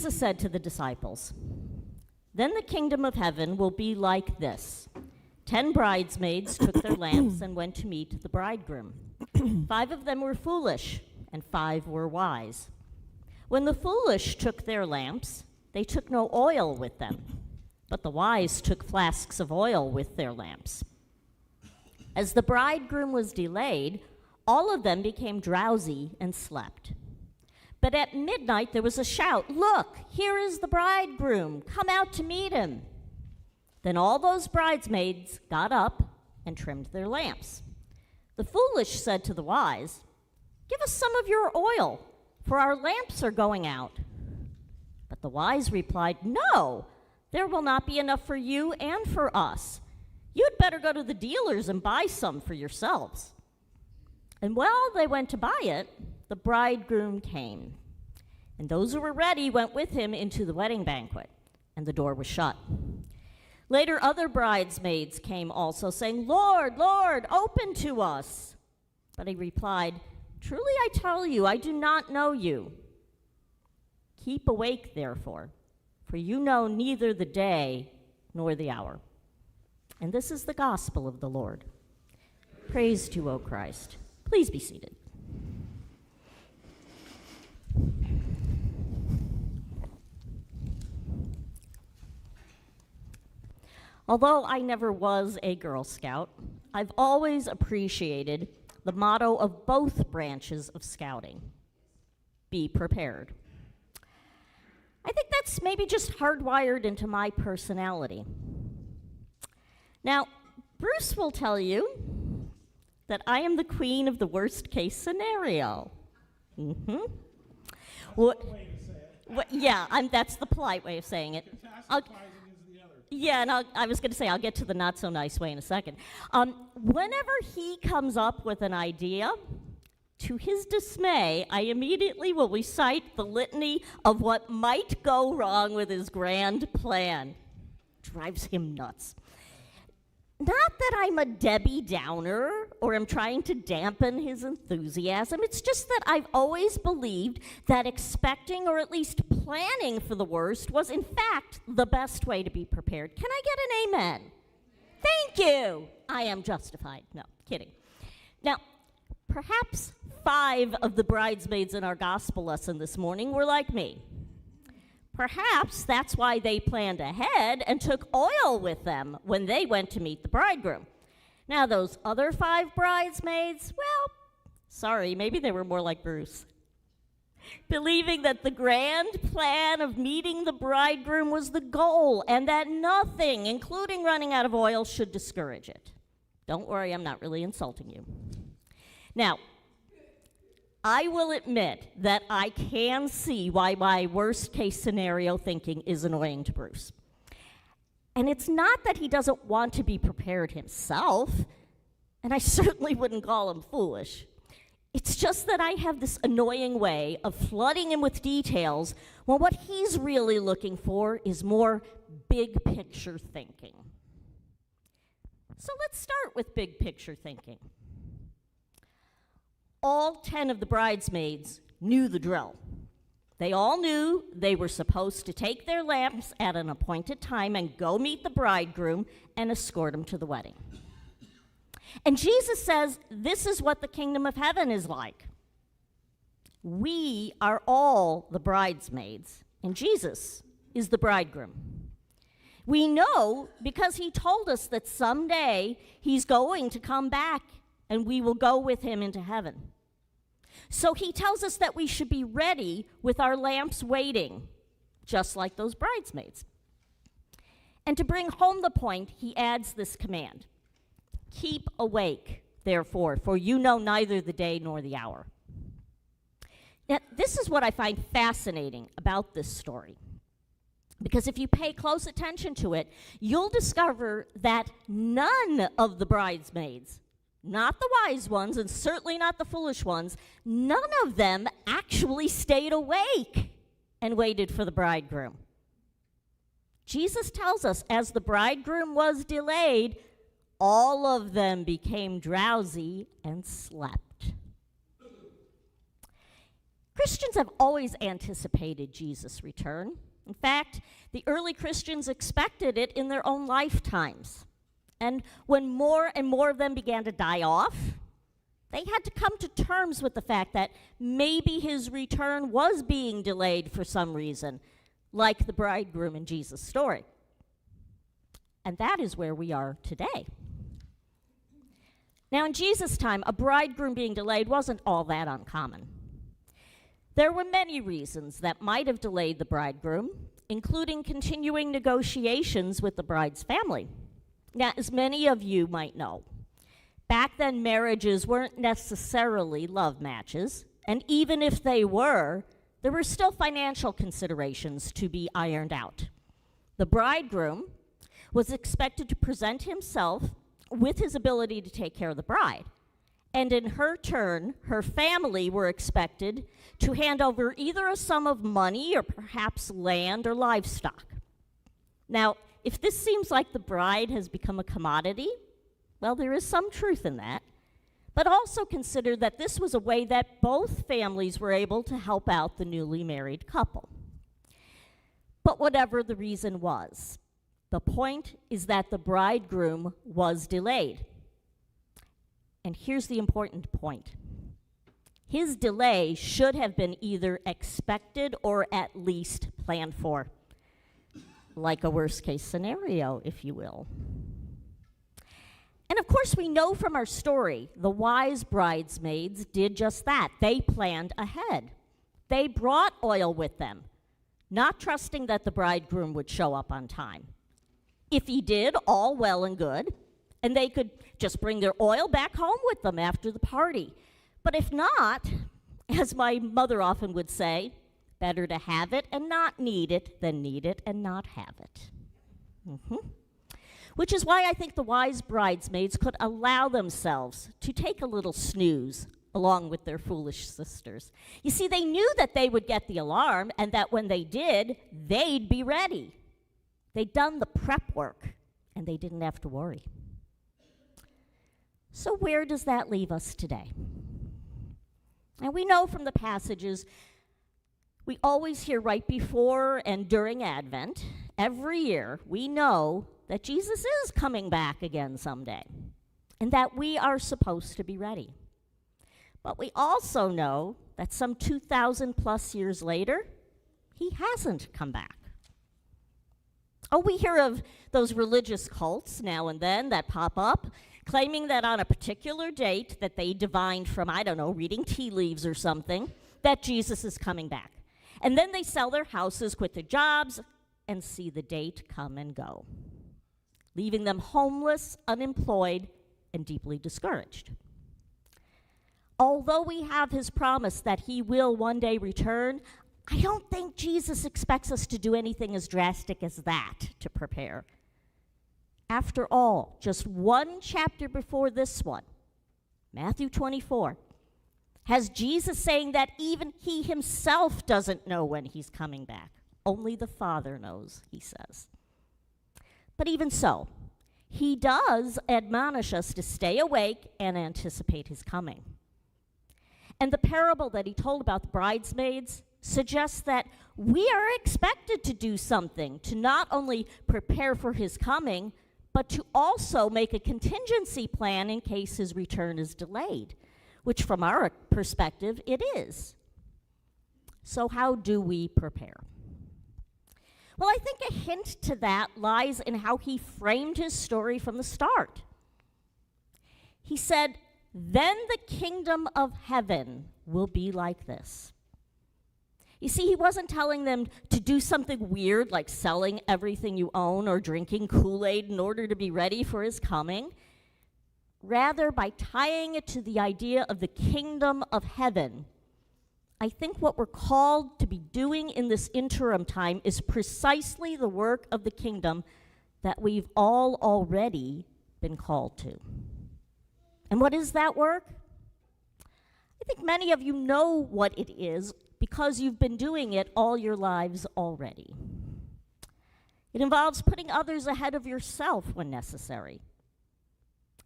Jesus said to the disciples, "Then the kingdom of heaven will be like this. 10 bridesmaids took their lamps and went to meet the bridegroom. 5 of them were foolish, and 5 were wise. When the foolish took their lamps, they took no oil with them, but the wise took flasks of oil with their lamps. As the bridegroom was delayed, all of them became drowsy and slept. But at midnight there was a shout, 'Look, here is the bridegroom. Come out to meet him.' Then all those bridesmaids got up and trimmed their lamps. The foolish said to the wise, 'Give us some of your oil, for our lamps are going out.' But the wise replied, 'No, there will not be enough for you and for us. You'd better go to the dealers and buy some for yourselves.' And while they went to buy it, the bridegroom came. And those who were ready went with him into the wedding banquet, and the door was shut. Later, other bridesmaids came also, saying, 'Lord, Lord, open to us.' But he replied, 'Truly I tell you, I do not know you. Keep awake, therefore, for you know neither the day nor the hour.' And this is the gospel of the Lord. Praise to you, O Christ. Please be seated. Although I never was a Girl Scout, I've always appreciated the motto of both branches of Scouting: be prepared. I think that's maybe just hardwired into my personality. Now, Bruce will tell you that I am the queen of the worst case scenario. That's the polite way of saying it. Yeah, and I was going to say, I'll get to the not so nice way in a second. Whenever he comes up with an idea, to his dismay, I immediately will recite the litany of what might go wrong with his grand plan. Drives him nuts. Not that I'm a Debbie Downer or am trying to dampen his enthusiasm. It's just that I've always believed that expecting or at least planning for the worst was in fact the best way to be prepared. Can I get an amen? Thank you. I am justified. No, kidding. Now, perhaps 5 of the bridesmaids in our gospel lesson this morning were like me. Perhaps that's why they planned ahead and took oil with them when they went to meet the bridegroom. Now, those other 5 bridesmaids, well, sorry, maybe they were more like Bruce, believing that the grand plan of meeting the bridegroom was the goal and that nothing, including running out of oil, should discourage it. Don't worry, I'm not really insulting you. Now, I will admit that I can see why my worst case scenario thinking is annoying to Bruce. And it's not that he doesn't want to be prepared himself, and I certainly wouldn't call him foolish. It's just that I have this annoying way of flooding him with details when what he's really looking for is more big picture thinking. So let's start with big picture thinking. All 10 of the bridesmaids knew the drill. They all knew they were supposed to take their lamps at an appointed time and go meet the bridegroom and escort him to the wedding. And Jesus says this is what the kingdom of heaven is like. We are all the bridesmaids, and Jesus is the bridegroom. We know because he told us that someday he's going to come back and we will go with him into heaven. So he tells us that we should be ready with our lamps waiting, just like those bridesmaids. And to bring home the point, he adds this command: keep awake, therefore, for you know neither the day nor the hour. Now, this is what I find fascinating about this story. Because if you pay close attention to it, you'll discover that none of the bridesmaids, not the wise ones and certainly not the foolish ones, none of them actually stayed awake and waited for the bridegroom. Jesus tells us as the bridegroom was delayed, all of them became drowsy and slept. Christians have always anticipated Jesus' return. In fact, the early Christians expected it in their own lifetimes. And when more and more of them began to die off, they had to come to terms with the fact that maybe his return was being delayed for some reason, like the bridegroom in Jesus' story. And that is where we are today. Now, in Jesus' time, a bridegroom being delayed wasn't all that uncommon. There were many reasons that might have delayed the bridegroom, including continuing negotiations with the bride's family. Now, as many of you might know, back then marriages weren't necessarily love matches, and even if they were, there were still financial considerations to be ironed out. The bridegroom was expected to present himself with his ability to take care of the bride. And in her turn, her family were expected to hand over either a sum of money or perhaps land or livestock. Now, if this seems like the bride has become a commodity, well, there is some truth in that. But also consider that this was a way that both families were able to help out the newly married couple. But whatever the reason was, the point is that the bridegroom was delayed. And here's the important point. His delay should have been either expected or at least planned for, like a worst-case scenario, if you will. And of course, we know from our story, the wise bridesmaids did just that. They planned ahead. They brought oil with them, not trusting that the bridegroom would show up on time. If he did, all well and good, and they could just bring their oil back home with them after the party. But if not, as my mother often would say, better to have it and not need it than need it and not have it. Which is why I think the wise bridesmaids could allow themselves to take a little snooze along with their foolish sisters. You see, they knew that they would get the alarm and that when they did, they'd be ready. They'd done the prep work and they didn't have to worry. So where does that leave us today? And we know from the passages we always hear right before and during Advent, every year, we know that Jesus is coming back again someday, and that we are supposed to be ready. But we also know that some 2,000 plus years later, he hasn't come back. Oh, we hear of those religious cults now and then that pop up, claiming that on a particular date that they divined from, I don't know, reading tea leaves or something, that Jesus is coming back. And then they sell their houses, quit their jobs, and see the date come and go, leaving them homeless, unemployed, and deeply discouraged. Although we have his promise that he will one day return, I don't think Jesus expects us to do anything as drastic as that to prepare. After all, just one chapter before this one, Matthew 24, has Jesus saying that even he himself doesn't know when he's coming back. Only the Father knows, he says. But even so, he does admonish us to stay awake and anticipate his coming. And the parable that he told about the bridesmaids suggests that we are expected to do something to not only prepare for his coming, but to also make a contingency plan in case his return is delayed, which from our perspective, it is. So how do we prepare? Well, I think a hint to that lies in how he framed his story from the start. He said, "Then the kingdom of heaven will be like this." You see, he wasn't telling them to do something weird like selling everything you own or drinking Kool-Aid in order to be ready for his coming. Rather, by tying it to the idea of the kingdom of heaven, I think what we're called to be doing in this interim time is precisely the work of the kingdom that we've all already been called to. And what is that work? I think many of you know what it is because you've been doing it all your lives already. It involves putting others ahead of yourself when necessary.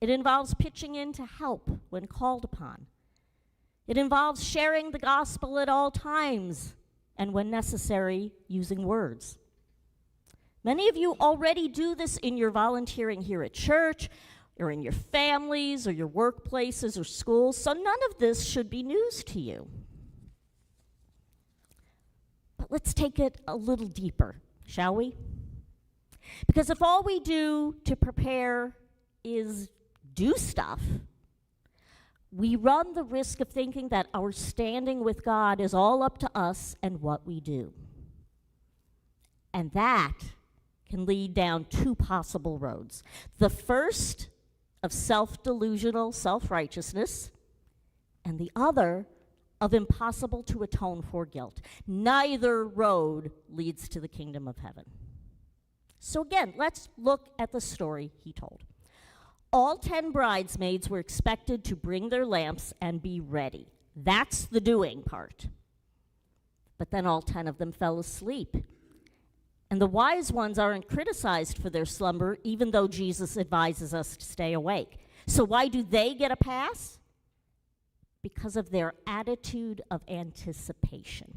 It involves pitching in to help when called upon. It involves sharing the gospel at all times, and when necessary, using words. Many of you already do this in your volunteering here at church, or in your families, or your workplaces, or schools, so none of this should be news to you. But let's take it a little deeper, shall we? Because if all we do to prepare is do stuff, we run the risk of thinking that our standing with God is all up to us and what we do. And that can lead down two possible roads. The first of self-delusional self-righteousness, and the other of impossible to atone for guilt. Neither road leads to the kingdom of heaven. So again, let's look at the story he told. All 10 bridesmaids were expected to bring their lamps and be ready. That's the doing part. But then all 10 of them fell asleep. And the wise ones aren't criticized for their slumber, even though Jesus advises us to stay awake. So why do they get a pass? Because of their attitude of anticipation.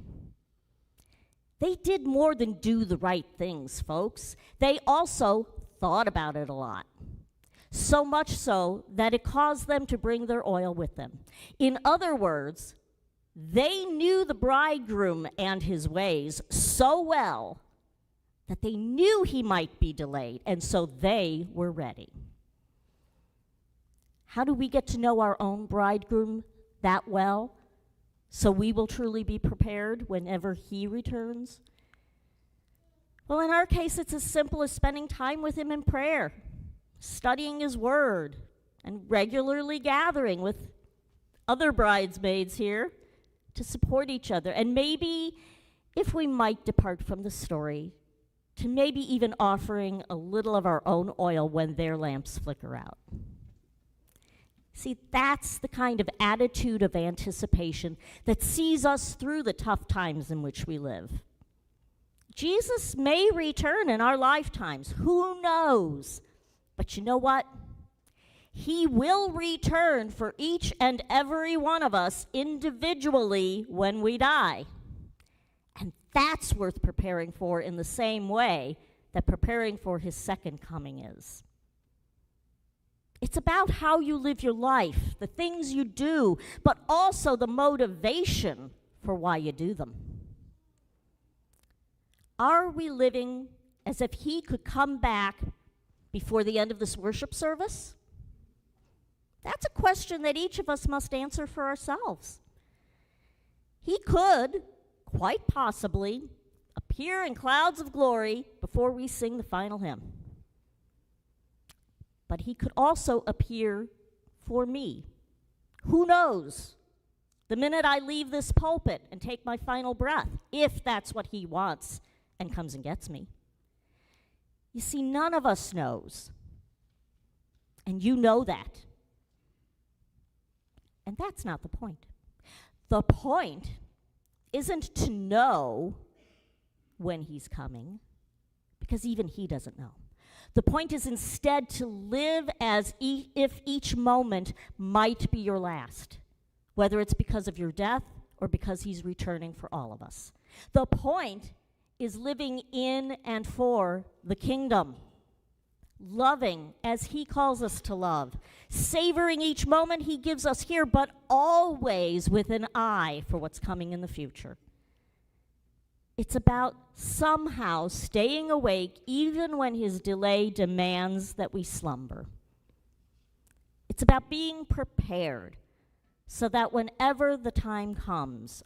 They did more than do the right things, folks. They also thought about it a lot. So much so that it caused them to bring their oil with them. In other words, they knew the bridegroom and his ways so well that they knew he might be delayed, and so they were ready. How do we get to know our own bridegroom that well, so we will truly be prepared whenever he returns? Well, in our case, it's as simple as spending time with him in prayer, studying his word, and regularly gathering with other bridesmaids here to support each other. And maybe, if we might depart from the story, to maybe even offering a little of our own oil when their lamps flicker out. See, that's the kind of attitude of anticipation that sees us through the tough times in which we live. Jesus may return in our lifetimes. Who knows? But you know what? He will return for each and every one of us individually when we die. And that's worth preparing for in the same way that preparing for his second coming is. It's about how you live your life, the things you do, but also the motivation for why you do them. Are we living as if he could come back before the end of this worship service? That's a question that each of us must answer for ourselves. He could, quite possibly, appear in clouds of glory before we sing the final hymn. But he could also appear for me. Who knows? The minute I leave this pulpit and take my final breath, if that's what he wants and comes and gets me. You see, none of us knows. And you know that. And that's not the point. The point isn't to know when he's coming, because even he doesn't know. The point is instead to live as if each moment might be your last, whether it's because of your death or because he's returning for all of us. The point is living in and for the kingdom, loving as he calls us to love, savoring each moment he gives us here, but always with an eye for what's coming in the future. It's about somehow staying awake even when his delay demands that we slumber. It's about being prepared so that whenever the time comes,